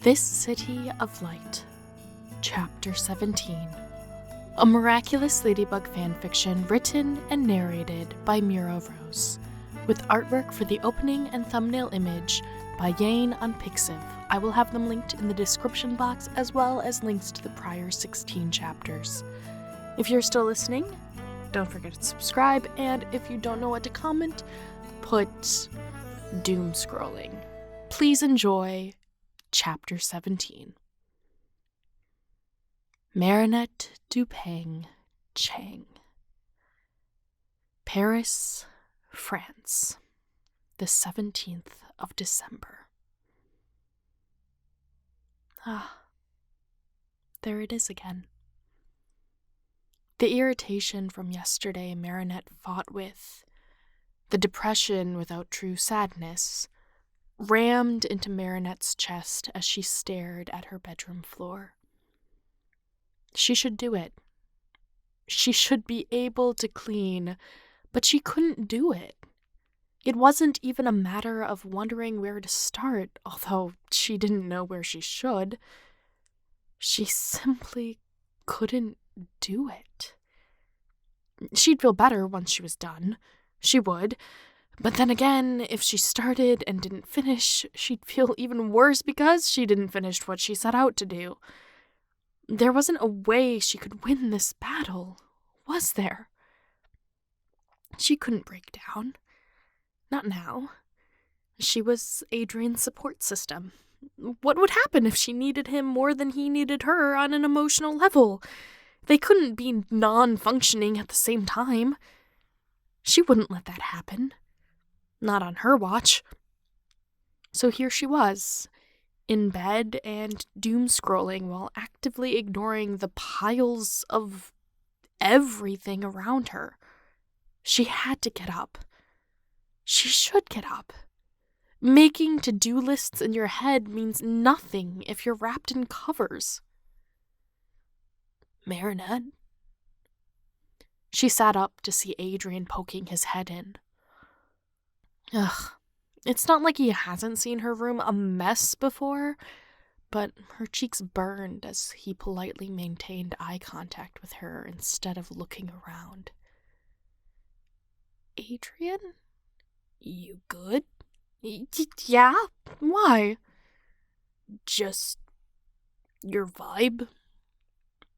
This City of Light, Chapter 17. A Miraculous Ladybug Fanfiction written and narrated by Mira, with artwork for the opening and thumbnail image by YANE on Pixiv. I will have them linked in the description box, as well as links to the prior 16 chapters. If you're still listening, don't forget to subscribe, and if you don't know what to comment, put doom scrolling. Please enjoy Chapter 17. Marinette Dupeng Chang. Paris, France, the 17th of December. There it is again. The irritation from yesterday Marinette fought with, the depression without true sadness, rammed into Marinette's chest as she stared at her bedroom floor. She should do it. She should be able to clean, but she couldn't do it. It wasn't even a matter of wondering where to start, although she didn't know where she should. She simply couldn't do it. She'd feel better once she was done. She would. But then again, if she started and didn't finish, she'd feel even worse because she didn't finish what she set out to do. There wasn't a way she could win this battle, was there? She couldn't break down. Not now. She was Adrian's support system. What would happen if she needed him more than he needed her on an emotional level? They couldn't be non-functioning at the same time. She wouldn't let that happen. Not on her watch. So here she was, in bed and doom-scrolling while actively ignoring the piles of everything around her. She had to get up. She should get up. Making to-do lists in your head means nothing if you're wrapped in covers. Marinette? She sat up to see Adrien poking his head in. Ugh, it's not like he hasn't seen her room a mess before, but her cheeks burned as he politely maintained eye contact with her instead of looking around. Adrien? You good? Yeah? Why? Just your vibe?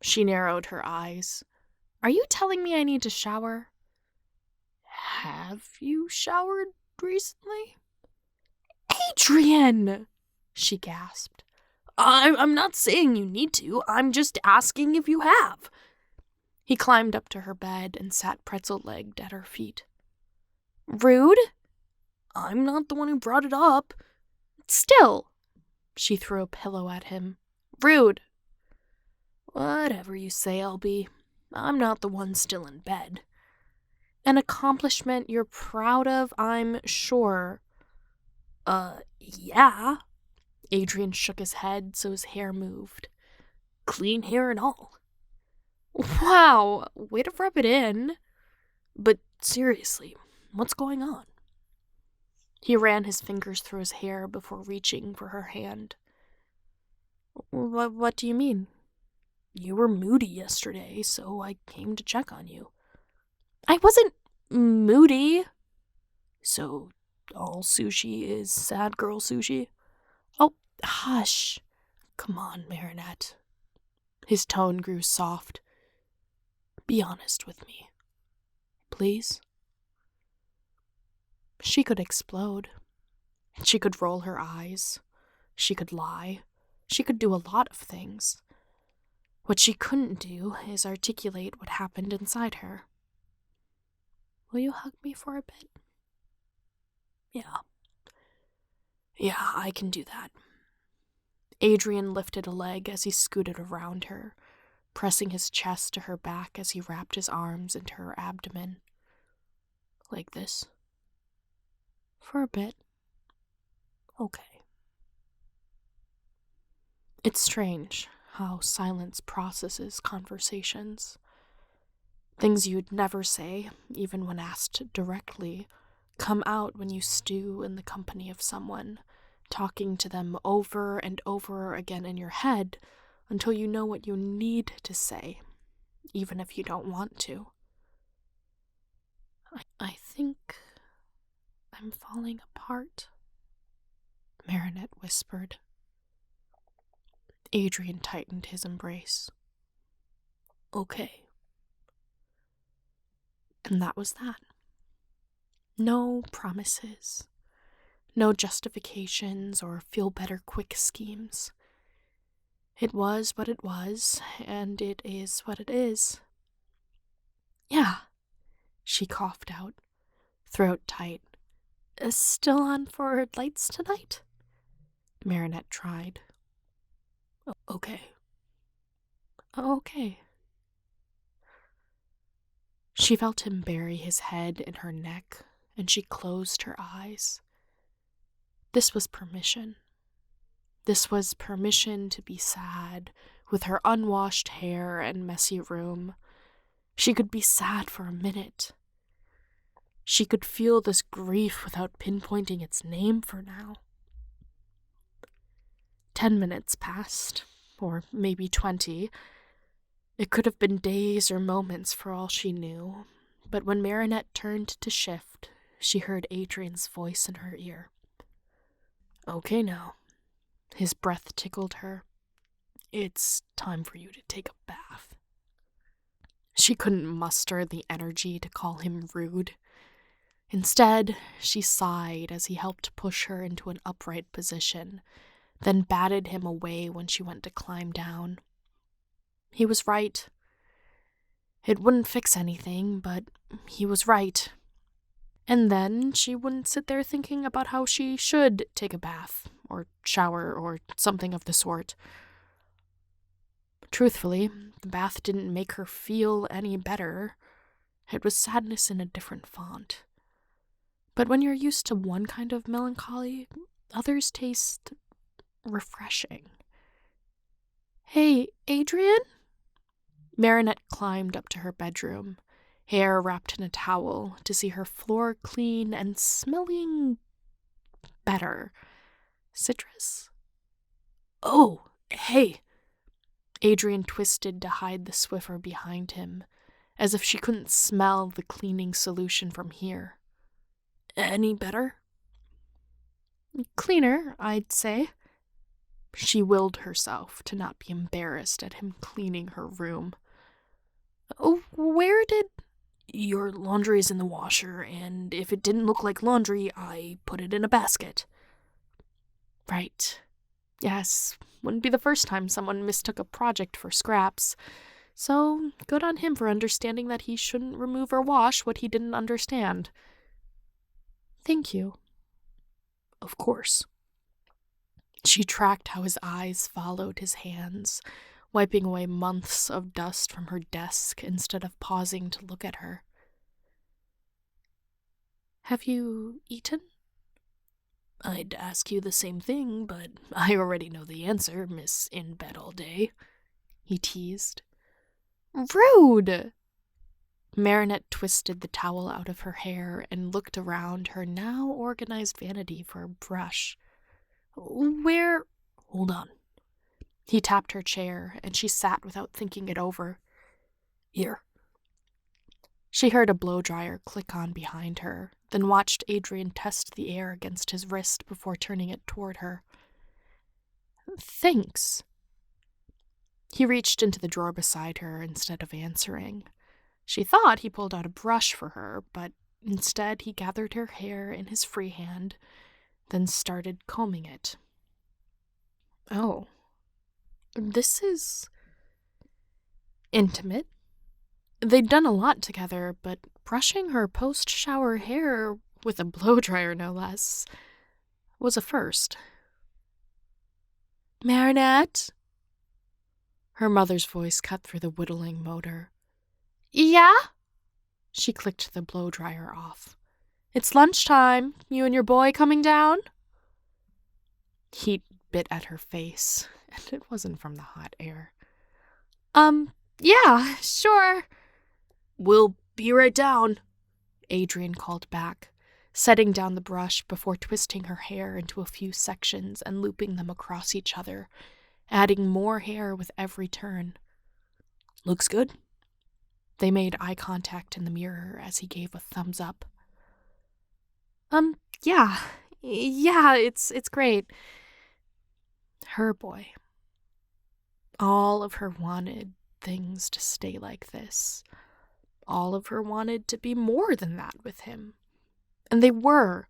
She narrowed her eyes. Are you telling me I need to shower? Have you showered recently? Adrien! She gasped. I'm not saying you need to. I'm just asking if you have. He climbed up to her bed and sat pretzel-legged at her feet. Rude? I'm not the one who brought it up. Still. She threw a pillow at him. Rude. Whatever you say, LB. I'm not the one still in bed. An accomplishment you're proud of, I'm sure. Yeah. Adrien shook his head so his hair moved. Clean hair and all. Wow, way to rub it in. But seriously, what's going on? He ran his fingers through his hair before reaching for her hand. What do you mean? You were moody yesterday, so I came to check on you. I wasn't moody. So, all sushi is sad girl sushi? Oh, hush. Come on, Marinette. His tone grew soft. Be honest with me. Please? She could explode. She could roll her eyes. She could lie. She could do a lot of things. What she couldn't do is articulate what happened inside her. Will you hug me for a bit? Yeah, I can do that. Adrien lifted a leg as he scooted around her, pressing his chest to her back as he wrapped his arms into her abdomen. Like this. For a bit. Okay. It's strange how silence processes conversations. Things you'd never say, even when asked directly, come out when you stew in the company of someone, talking to them over and over again in your head until you know what you need to say, even if you don't want to. I think I'm falling apart, Marinette whispered. Adrien tightened his embrace. Okay. And that was that. No promises. No justifications or feel-better quick schemes. It was what it was, and it is what it is. Yeah, she coughed out, throat tight. Still on for lights tonight? Marinette tried. Okay. Okay. She felt him bury his head in her neck, and she closed her eyes. This was permission. This was permission to be sad, with her unwashed hair and messy room. She could be sad for a minute. She could feel this grief without pinpointing its name for now. 10 minutes passed, or maybe 20. It could have been days or moments for all she knew, but when Marinette turned to shift, she heard Adrian's voice in her ear. Okay now. His breath tickled her. It's time for you to take a bath. She couldn't muster the energy to call him rude. Instead, she sighed as he helped push her into an upright position, then batted him away when she went to climb down. He was right. It wouldn't fix anything, but he was right. And then she wouldn't sit there thinking about how she should take a bath, or shower, or something of the sort. Truthfully, the bath didn't make her feel any better. It was sadness in a different font. But when you're used to one kind of melancholy, others taste refreshing. Hey, Adrian? Marinette climbed up to her bedroom, hair wrapped in a towel, to see her floor clean and smelling better. Citrus? Oh, hey! Adrien twisted to hide the Swiffer behind him, as if she couldn't smell the cleaning solution from here. Any better? Cleaner, I'd say. She willed herself to not be embarrassed at him cleaning her room. Oh, where did... Your laundry's in the washer, and if it didn't look like laundry, I put it in a basket. Right. Yes, wouldn't be the first time someone mistook a project for scraps. So, good on him for understanding that he shouldn't remove or wash what he didn't understand. Thank you. Of course. She tracked how his eyes followed his hands, wiping away months of dust from her desk instead of pausing to look at her. Have you eaten? I'd ask you the same thing, but I already know the answer, Miss In Bed All Day, he teased. Rude! Marinette twisted the towel out of her hair and looked around her now organized vanity for a brush. Where... Hold on. He tapped her chair, and she sat without thinking it over. Here. She heard a blow-dryer click on behind her, then watched Adrien test the air against his wrist before turning it toward her. Thanks. He reached into the drawer beside her instead of answering. She thought he pulled out a brush for her, but instead he gathered her hair in his free hand, then started combing it. Oh. This is intimate. They'd done a lot together, but brushing her post-shower hair, with a blow-dryer no less, was a first. Marinette? Her mother's voice cut through the whittling motor. Yeah? She clicked the blow-dryer off. It's lunchtime. You and your boy coming down? Heat bit at her face, and it wasn't from the hot air. Yeah, sure. We'll be right down, Adrien called back, setting down the brush before twisting her hair into a few sections and looping them across each other, adding more hair with every turn. "Looks good." They made eye contact in the mirror as he gave a thumbs up. Yeah, it's great." Her boy. All of her wanted things to stay like this. All of her wanted to be more than that with him. And they were.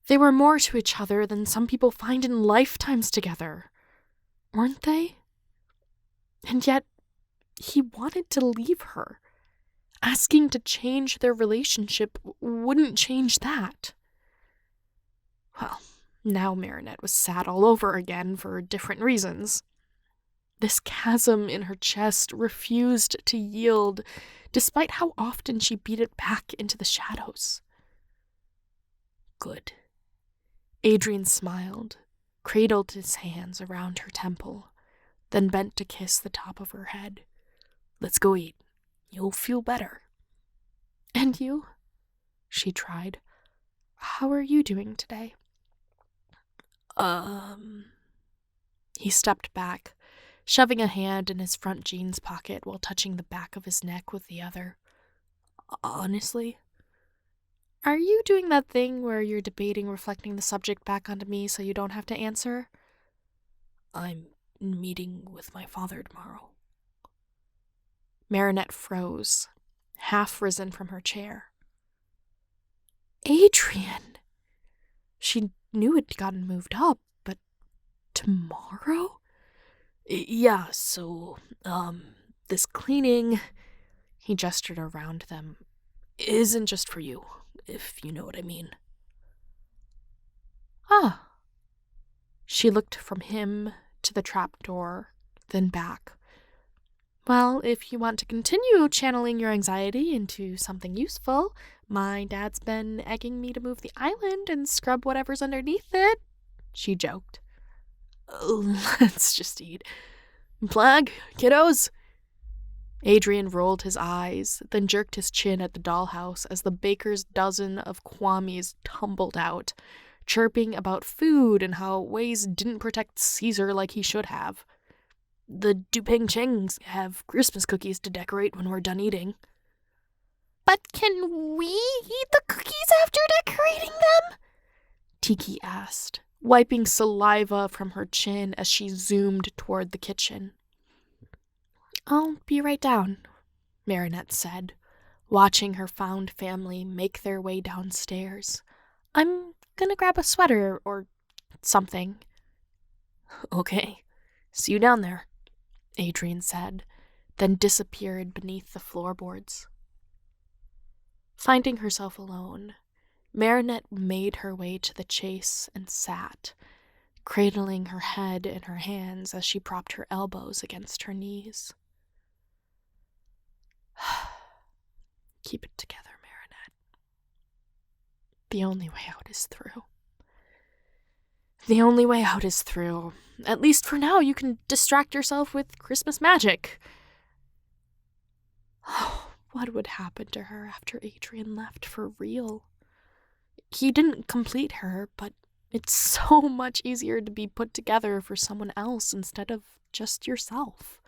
They were more to each other than some people find in lifetimes together. Weren't they? And yet, he wanted to leave her. Asking to change their relationship wouldn't change that. Well, now Marinette was sad all over again for different reasons. This chasm in her chest refused to yield, despite how often she beat it back into the shadows. "Good." Adrien smiled, cradled his hands around her temple, then bent to kiss the top of her head. "Let's go eat. You'll feel better." "And you?" she tried. "How are you doing today?" He stepped back, shoving a hand in his front jeans pocket while touching the back of his neck with the other. "Honestly?" "Are you doing that thing where you're debating reflecting the subject back onto me so you don't have to answer?" "I'm meeting with my father tomorrow." Marinette froze, half risen from her chair. "Adrian!" She knew it'd gotten moved up, but tomorrow? "Yeah, so, this cleaning," he gestured around them, "isn't just for you, if you know what I mean." "Ah." She looked from him to the trapdoor, then back. "Well, if you want to continue channeling your anxiety into something useful, my dad's been egging me to move the island and scrub whatever's underneath it," she joked. "Let's just eat. Plag, kiddos?" Adrien rolled his eyes, then jerked his chin at the dollhouse as the baker's dozen of kwamis tumbled out, chirping about food and how Waze didn't protect Caesar like he should have. "The Duping Chengs have Christmas cookies to decorate when we're done eating." "But can we eat the cookies after decorating them?" Tiki asked, wiping saliva from her chin as she zoomed toward the kitchen. "I'll be right down," Marinette said, watching her found family make their way downstairs. "I'm gonna grab a sweater or something." "Okay, see you down there," Adrien said, then disappeared beneath the floorboards. Finding herself alone, Marinette made her way to the chase and sat, cradling her head in her hands as she propped her elbows against her knees. "Keep it together, Marinette. The only way out is through. The only way out is through. At least for now, you can distract yourself with Christmas magic." Oh, what would happen to her after Adrien left for real? He didn't complete her, but it's so much easier to be put together for someone else instead of just yourself.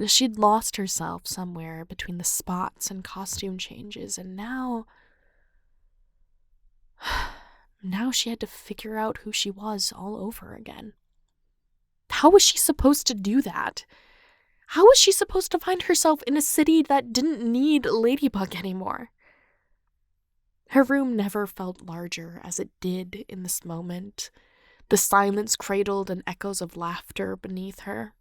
She'd lost herself somewhere between the spots and costume changes, and now she had to figure out who she was all over again. How was she supposed to do that? How was she supposed to find herself in a city that didn't need Ladybug anymore? Her room never felt larger as it did in this moment. The silence cradled in echoes of laughter beneath her.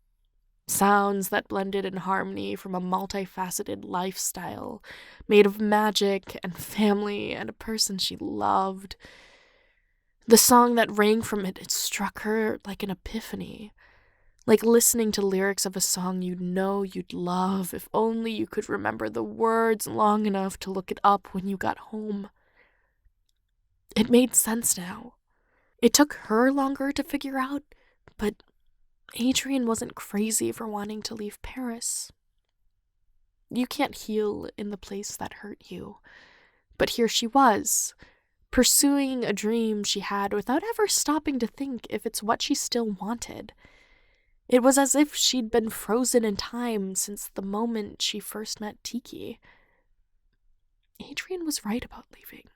Sounds that blended in harmony from a multifaceted lifestyle made of magic and family and a person she loved. The song that rang from it struck her like an epiphany, like listening to lyrics of a song you'd know you'd love if only you could remember the words long enough to look it up when you got home. It made sense now. It took her longer to figure out, but Adrien wasn't crazy for wanting to leave Paris. You can't heal in the place that hurt you, But here she was, pursuing a dream she had without ever stopping to think if it's what she still wanted. It was as if she'd been frozen in time since the moment she first met Tiki. Adrien was right about leaving,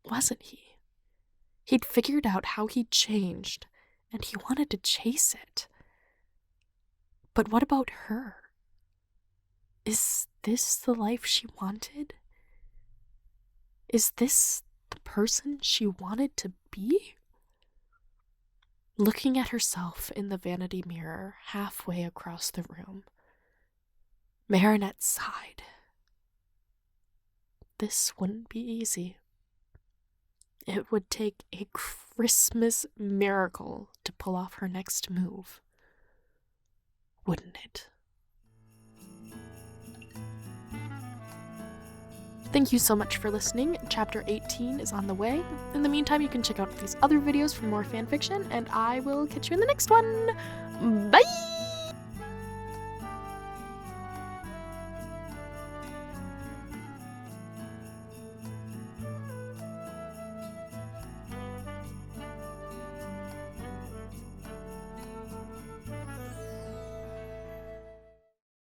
wasn't he? He'd figured out how he'd changed, and he wanted to chase it. But what about her? Is this the life she wanted? Is this the person she wanted to be? Looking at herself in the vanity mirror halfway across the room, Marinette sighed. This wouldn't be easy. It would take a Christmas miracle to pull off her next move, wouldn't it? Thank you so much for listening. Chapter 18 is on the way. In the meantime, you can check out these other videos for more fanfiction, and I will catch you in the next one. Bye!